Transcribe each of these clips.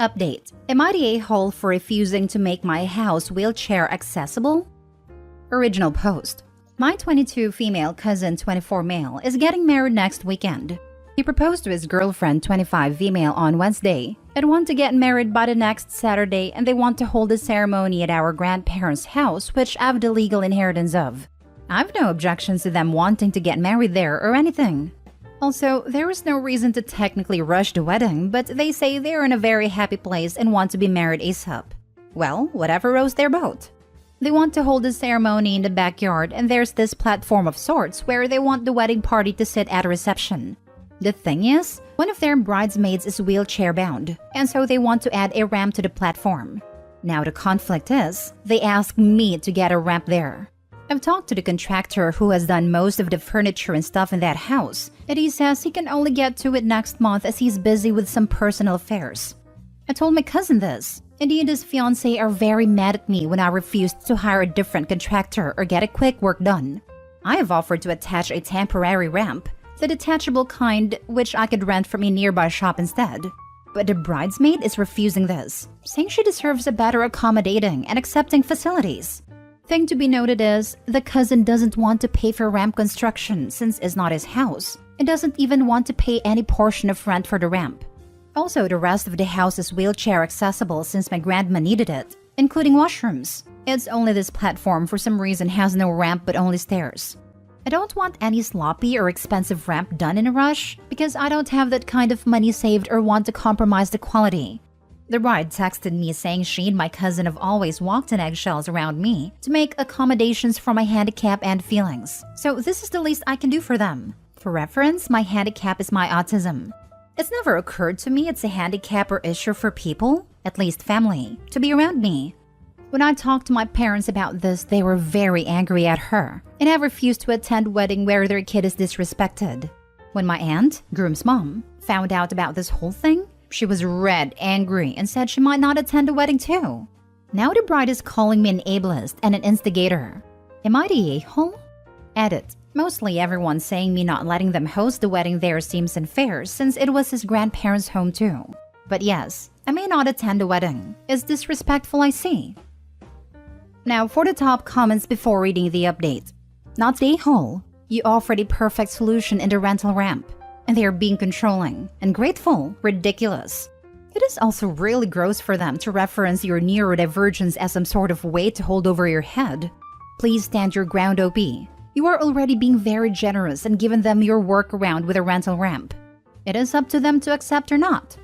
Update. Am I the a-hole for refusing to make my house wheelchair accessible? Original post. My 22 female cousin 24 male is getting married next weekend. He proposed to his girlfriend 25 female on Wednesday and want to get married by the next Saturday, and they want to hold the ceremony at our grandparents' house, which I have the legal inheritance of. I have no objections to them wanting to get married there or anything. Also, there is no reason to technically rush the wedding, but they say they're in a very happy place and want to be married ASAP. Well, whatever rows their boat. They want to hold the ceremony in the backyard, and there's this platform of sorts where they want the wedding party to sit at a reception. The thing is, one of their bridesmaids is wheelchair bound, and so they want to add a ramp to the platform. Now the conflict is, they ask me to get a ramp there. I've talked to the contractor who has done most of the furniture and stuff in that house, and he says he can only get to it next month as he's busy with some personal affairs. I told my cousin this, and he and his fiancée are very mad at me when I refused to hire a different contractor or get a quick work done. I have offered to attach a temporary ramp, the detachable kind which I could rent from a nearby shop instead. But the bridesmaid is refusing this, saying she deserves a better accommodating and accepting facilities. Thing to be noted is, the cousin doesn't want to pay for ramp construction since it's not his house, and doesn't even want to pay any portion of rent for the ramp. Also, the rest of the house is wheelchair accessible since my grandma needed it, including washrooms. It's only this platform for some reason has no ramp but only stairs. I don't want any sloppy or expensive ramp done in a rush because I don't have that kind of money saved or want to compromise the quality. The bride texted me saying she and my cousin have always walked on eggshells around me to make accommodations for my handicap and feelings. So this is the least I can do for them. For reference, my handicap is my autism. It's never occurred to me it's a handicap or issue for people, at least family, to be around me. When I talked to my parents about this, they were very angry at her and have refused to attend a wedding where their kid is disrespected. When my aunt, groom's mom, found out about this whole thing, she was red, angry, and said she might not attend the wedding too. Now the bride is calling me an ableist and an instigator. Am I the a-hole? Edit. Mostly everyone saying me not letting them host the wedding there seems unfair since it was his grandparents' home too. But yes, I may not attend the wedding. It's disrespectful, I see. Now for the top comments before reading the update. Not the a-hole. You offered a perfect solution in the rental ramp. And they are being controlling, ungrateful, ridiculous. It is also really gross for them to reference your neurodivergence as some sort of way to hold over your head. Please stand your ground, OP. You are already being very generous and given them your workaround with a rental ramp. It is up to them to accept or not.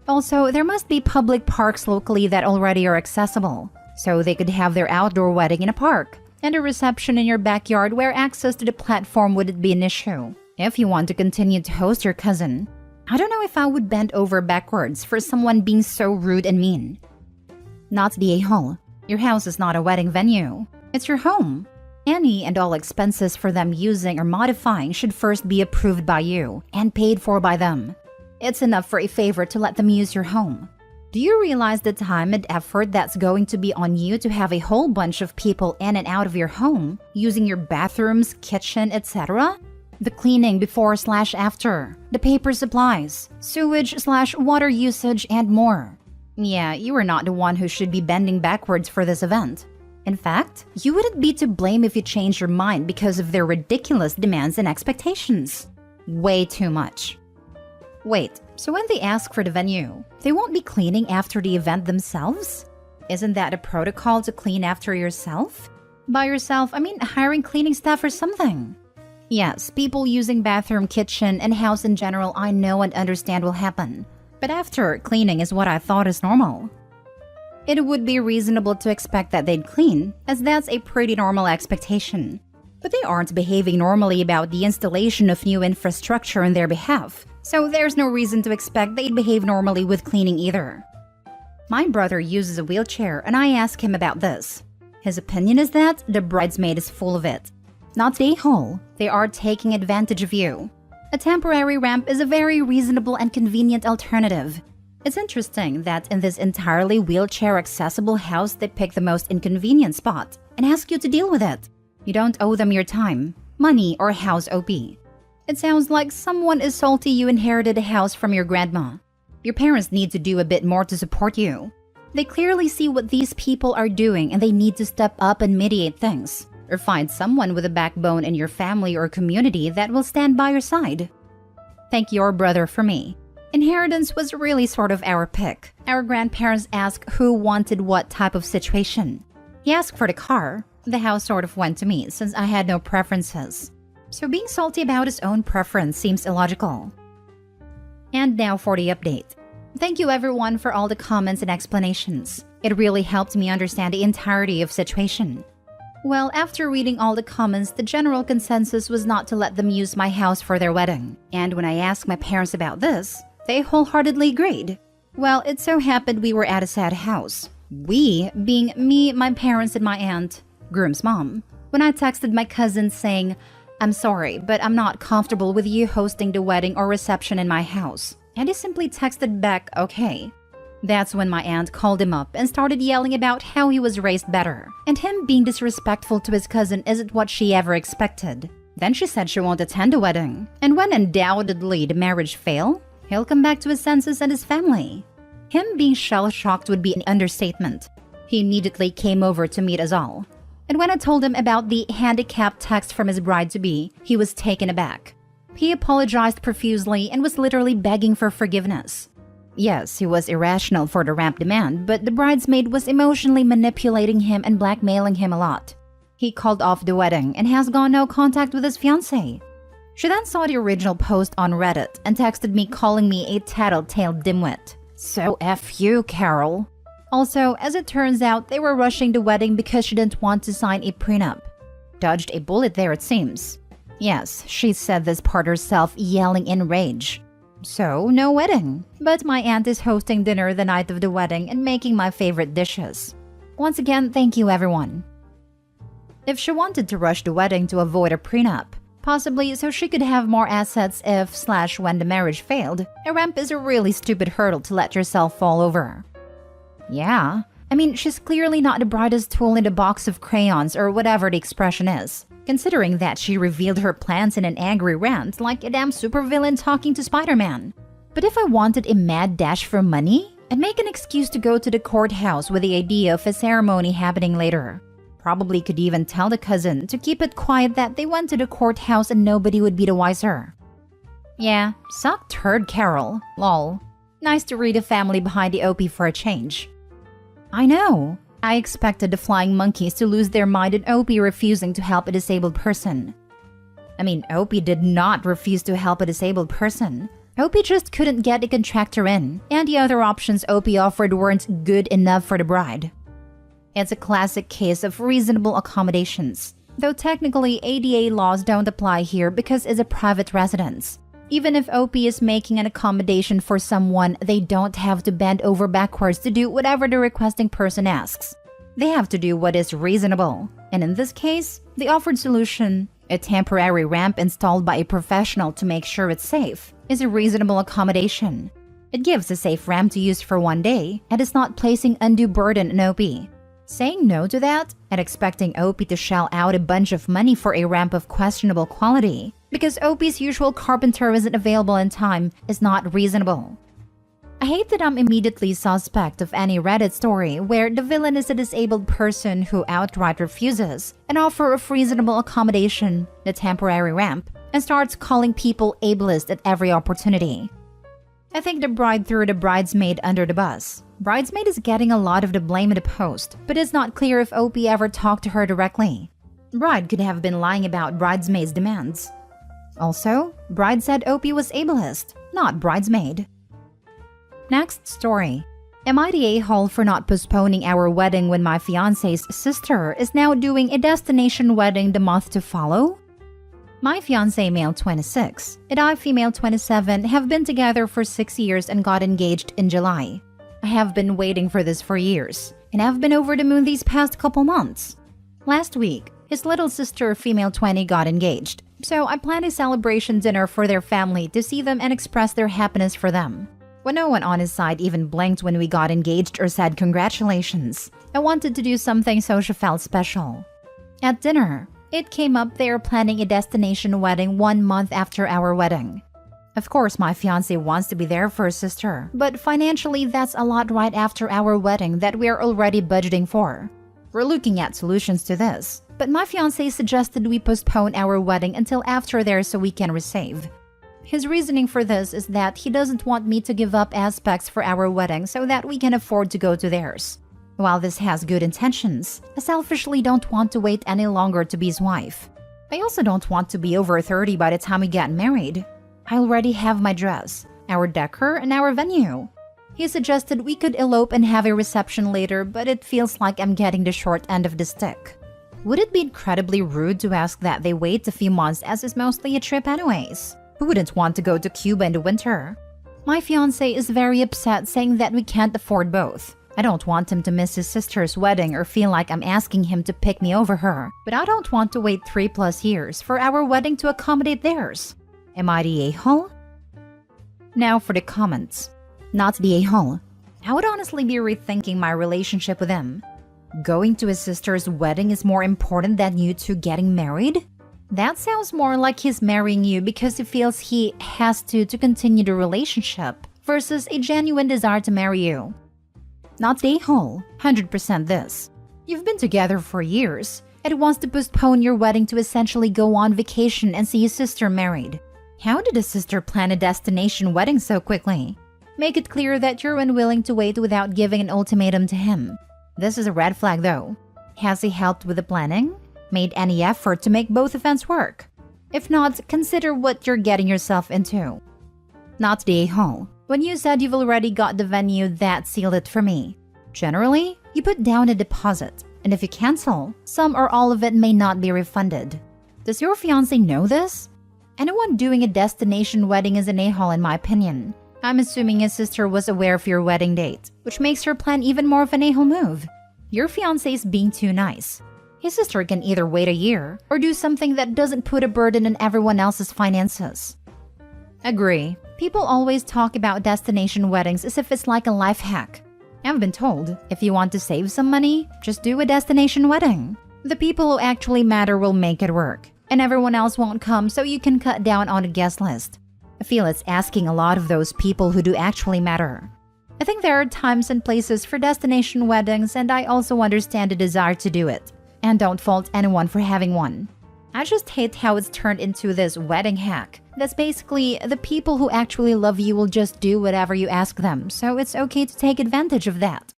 Also, there must be public parks locally that already are accessible, so they could have their outdoor wedding in a park, and a reception in your backyard where access to the platform wouldn't be an issue. If you want to continue to host your cousin, I don't know if I would bend over backwards for someone being so rude and mean. Not the a-hole. Your house is not a wedding venue. It's your home. Any and all expenses for them using or modifying should first be approved by you and paid for by them. It's enough for a favor to let them use your home. Do you realize the time and effort that's going to be on you to have a whole bunch of people in and out of your home, using your bathrooms, kitchen, etc.? The cleaning before/after, the paper supplies, sewage/water usage, and more. Yeah, you are not the one who should be bending backwards for this event. In fact, you wouldn't be to blame if you changed your mind because of their ridiculous demands and expectations. Way too much. Wait, so when they ask for the venue, they won't be cleaning after the event themselves? Isn't that a protocol to clean after yourself? By yourself, I mean hiring cleaning staff or something. Yes, people using bathroom, kitchen, and house in general I know and understand will happen. But after, cleaning is what I thought is normal. It would be reasonable to expect that they'd clean, as that's a pretty normal expectation. But they aren't behaving normally about the installation of new infrastructure on their behalf, so there's no reason to expect they'd behave normally with cleaning either. My brother uses a wheelchair and I asked him about this. His opinion is that the bridesmaid is full of it. Not the a-hole, they are taking advantage of you. A temporary ramp is a very reasonable and convenient alternative. It's interesting that in this entirely wheelchair-accessible house they pick the most inconvenient spot and ask you to deal with it. You don't owe them your time, money, or house OP. It sounds like someone is salty you inherited a house from your grandma. Your parents need to do a bit more to support you. They clearly see what these people are doing and they need to step up and mediate things. Or find someone with a backbone in your family or community that will stand by your side. Thank your brother for me. Inheritance was really sort of our pick. Our grandparents asked who wanted what type of situation. He asked for the car. The house sort of went to me since I had no preferences. So being salty about his own preference seems illogical. And now for the update. Thank you everyone for all the comments and explanations. It really helped me understand the entirety of situation. Well, after reading all the comments, the general consensus was not to let them use my house for their wedding. And when I asked my parents about this, they wholeheartedly agreed. Well, it so happened we were at a sad house. We, being me, my parents, and my aunt, groom's mom. When I texted my cousin saying, "I'm sorry, but I'm not comfortable with you hosting the wedding or reception in my house." And he simply texted back, "Okay." That's when my aunt called him up and started yelling about how he was raised better. And him being disrespectful to his cousin isn't what she ever expected. Then she said she won't attend the wedding. And when undoubtedly the marriage failed, he'll come back to his senses and his family. Him being shell-shocked would be an understatement. He immediately came over to meet us all. And when I told him about the handicapped text from his bride-to-be, he was taken aback. He apologized profusely and was literally begging for forgiveness. Yes, he was irrational for the ramp demand, but the bridesmaid was emotionally manipulating him and blackmailing him a lot. He called off the wedding and has gone no contact with his fiancée. She then saw the original post on Reddit and texted me calling me a tattletale dimwit. So F you, Carol. Also, as it turns out, they were rushing the wedding because she didn't want to sign a prenup. Dodged a bullet there, it seems. Yes, she said this part herself, yelling in rage. So, no wedding. But my aunt is hosting dinner the night of the wedding and making my favorite dishes. Once again, thank you everyone. If she wanted to rush the wedding to avoid a prenup, possibly so she could have more assets if/when the marriage failed, a ramp is a really stupid hurdle to let yourself fall over. Yeah, I mean, she's clearly not the brightest tool in the box of crayons or whatever the expression is, considering that she revealed her plans in an angry rant like a damn supervillain talking to Spider-Man. But if I wanted a mad dash for money, I'd make an excuse to go to the courthouse with the idea of a ceremony happening later. Probably could even tell the cousin to keep it quiet that they went to the courthouse and nobody would be the wiser. Yeah, suck turd, Carol. Lol. Nice to read a family behind the OP for a change. I know. I expected the flying monkeys to lose their mind and OP refusing to help a disabled person. I mean, OP did not refuse to help a disabled person. OP just couldn't get a contractor in, and the other options OP offered weren't good enough for the bride. It's a classic case of reasonable accommodations, though technically ADA laws don't apply here because it's a private residence. Even if OP is making an accommodation for someone, they don't have to bend over backwards to do whatever the requesting person asks. They have to do what is reasonable. And in this case, the offered solution, a temporary ramp installed by a professional to make sure it's safe, is a reasonable accommodation. It gives a safe ramp to use for one day and is not placing undue burden on OP. Saying no to that and expecting OP to shell out a bunch of money for a ramp of questionable quality because OP's usual carpenter isn't available in time is not reasonable. I hate that I'm immediately suspect of any Reddit story where the villain is a disabled person who outright refuses an offer of reasonable accommodation, the temporary ramp, and starts calling people ableist at every opportunity. I think the bride threw the bridesmaid under the bus. Bridesmaid is getting a lot of the blame in the post, but it's not clear if OP ever talked to her directly. Bride could have been lying about bridesmaid's demands. Also, bride said OP was ableist, not bridesmaid. Next story. Am I the a-hole for not postponing our wedding when my fiancé's sister is now doing a destination wedding the month to follow? My fiancé, male 26, and I, female 27, have been together for 6 years and got engaged in July. I have been waiting for this for years, and I've been over the moon these past couple months. Last week, his little sister, female 20, got engaged, so I planned a celebration dinner for their family to see them and express their happiness for them. When no one on his side even blinked when we got engaged or said congratulations, I wanted to do something so she felt special. At dinner, it came up they are planning a destination wedding 1 month after our wedding. Of course, my fiancé wants to be there for his sister, but financially that's a lot right after our wedding that we're already budgeting for. We're looking at solutions to this, but my fiancé suggested we postpone our wedding until after there so we can resave. His reasoning for this is that he doesn't want me to give up aspects for our wedding so that we can afford to go to theirs. While this has good intentions, I selfishly don't want to wait any longer to be his wife. I also don't want to be over 30 by the time we get married. I already have my dress, our decor, and our venue. He suggested we could elope and have a reception later, but it feels like I'm getting the short end of the stick. Would it be incredibly rude to ask that they wait a few months as it's mostly a trip anyways? Who wouldn't want to go to Cuba in the winter? My fiancé is very upset saying that we can't afford both. I don't want him to miss his sister's wedding or feel like I'm asking him to pick me over her, but I don't want to wait 3+ years for our wedding to accommodate theirs. Am I the a-hole? Now for the comments. Not the a-hole. I would honestly be rethinking my relationship with him. Going to his sister's wedding is more important than you two getting married? That sounds more like he's marrying you because he feels he has to continue the relationship versus a genuine desire to marry you. Not the a-hole. 100% this. You've been together for years and wants to postpone your wedding to essentially go on vacation and see his sister married. How did his sister plan a destination wedding so quickly? Make it clear that you're unwilling to wait without giving an ultimatum to him. This is a red flag though. Has he helped with the planning? Made any effort to make both events work? If not, consider what you're getting yourself into. Not the a-hole. When you said you've already got the venue, that sealed it for me. Generally, you put down a deposit, and if you cancel, some or all of it may not be refunded. Does your fiancé know this? Anyone doing a destination wedding is an a-hole in my opinion. I'm assuming his sister was aware of your wedding date, which makes her plan even more of an a-hole move. Your fiancé is being too nice. His sister can either wait a year or do something that doesn't put a burden on everyone else's finances. Agree. People always talk about destination weddings as if it's like a life hack. I've been told, if you want to save some money, just do a destination wedding. The people who actually matter will make it work, and everyone else won't come so you can cut down on a guest list. I feel it's asking a lot of those people who do actually matter. I think there are times and places for destination weddings, and I also understand the desire to do it, and don't fault anyone for having one. I just hate how it's turned into this wedding hack. That's basically the people who actually love you will just do whatever you ask them, so it's okay to take advantage of that.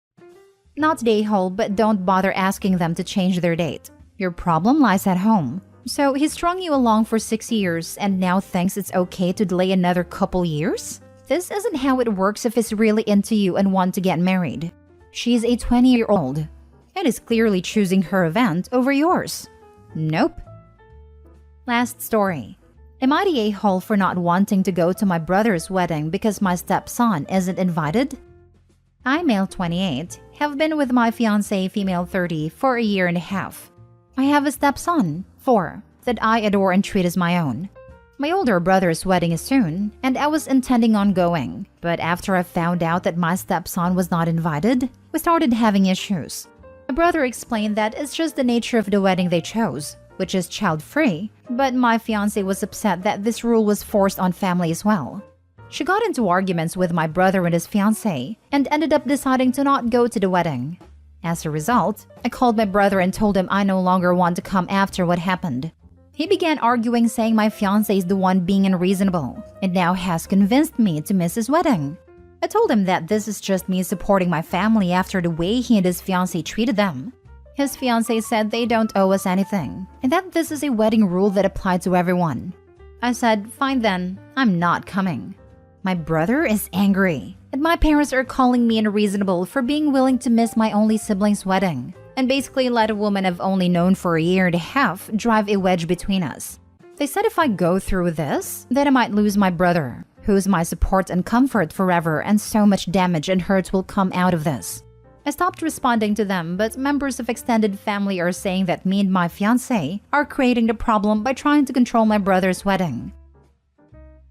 Not the a-hole, but don't bother asking them to change their date. Your problem lies at home. So he strung you along for 6 years and now thinks it's okay to delay another couple years? This isn't how it works if he's really into you and want to get married. She's a 20-year-old and is clearly choosing her event over yours. Nope. Last story. Am I the a-hole for not wanting to go to my brother's wedding because my stepson isn't invited? I, male 28, have been with my fiancé, female 30, for a year and a half. I have a stepson, 4, that I adore and treat as my own. My older brother's wedding is soon, and I was intending on going, but after I found out that my stepson was not invited, we started having issues. My brother explained that it's just the nature of the wedding they chose, which is child-free, but my fiancé was upset that this rule was forced on family as well. She got into arguments with my brother and his fiancé, and ended up deciding to not go to the wedding. As a result, I called my brother and told him I no longer want to come after what happened. He began arguing, saying my fiancé is the one being unreasonable, and now has convinced me to miss his wedding. I told him that this is just me supporting my family after the way he and his fiancé treated them. His fiancé said they don't owe us anything, and that this is a wedding rule that applied to everyone. I said, fine then, I'm not coming. My brother is angry, and my parents are calling me unreasonable for being willing to miss my only sibling's wedding, and basically let a woman I've only known for a year and a half drive a wedge between us. They said if I go through with this, that I might lose my brother, who's my support and comfort forever, and so much damage and hurt will come out of this. I stopped responding to them, but members of extended family are saying that me and my fiancé are creating the problem by trying to control my brother's wedding.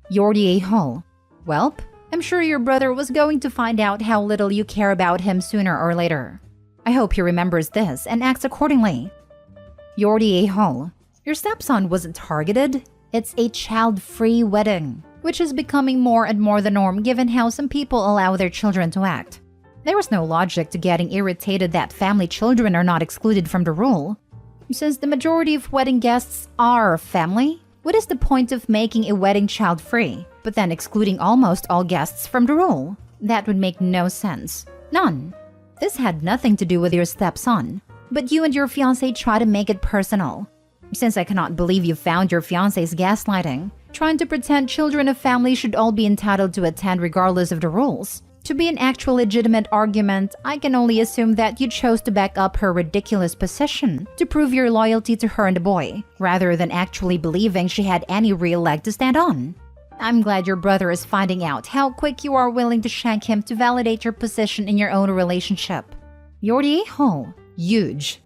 You're the a-hole. Welp, I'm sure your brother was going to find out how little you care about him sooner or later. I hope he remembers this and acts accordingly. You're the a-hole. Your stepson wasn't targeted. It's a child-free wedding. which is becoming more and more the norm given how some people allow their children to act. There was no logic to getting irritated that family children are not excluded from the rule. Since the majority of wedding guests are family, what is the point of making a wedding child-free, but then excluding almost all guests from the rule? That would make no sense. None. This had nothing to do with your stepson, but you and your fiancé try to make it personal. Since I cannot believe you found your fiancé's gaslighting, trying to pretend children of family should all be entitled to attend regardless of the rules. To be an actual legitimate argument, I can only assume that you chose to back up her ridiculous position to prove your loyalty to her and the boy, rather than actually believing she had any real leg to stand on. I'm glad your brother is finding out how quick you are willing to shank him to validate your position in your own relationship. You're the a-hole. Huge.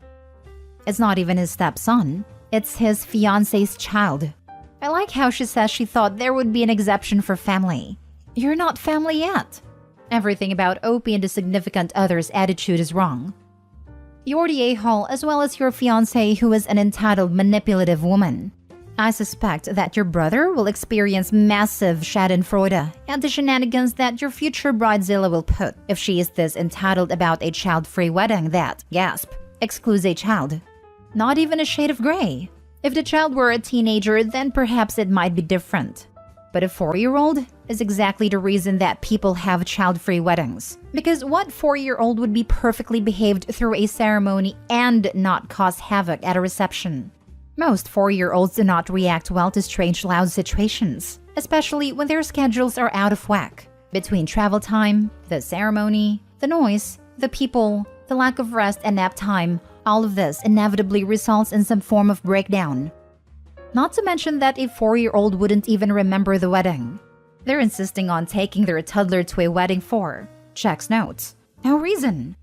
It's not even his stepson. It's his fiancé's child. I like how she says she thought there would be an exception for family. You're not family yet. Everything about Opie and the significant other's attitude is wrong. You're the a-hole as well as your fiancé, who is an entitled, manipulative woman. I suspect that your brother will experience massive schadenfreude at the shenanigans that your future bridezilla will put if she is this entitled about a child-free wedding that, gasp, excludes a child. Not even a shade of gray. If the child were a teenager, then perhaps it might be different. But a 4-year-old is exactly the reason that people have child-free weddings. Because what 4-year-old would be perfectly behaved through a ceremony and not cause havoc at a reception? Most 4-year-olds do not react well to strange loud situations, especially when their schedules are out of whack. Between travel time, the ceremony, the noise, the people, the lack of rest and nap time, all of this inevitably results in some form of breakdown. Not to mention that a 4-year-old wouldn't even remember the wedding. They're insisting on taking their toddler to a wedding for, checks notes. No reason.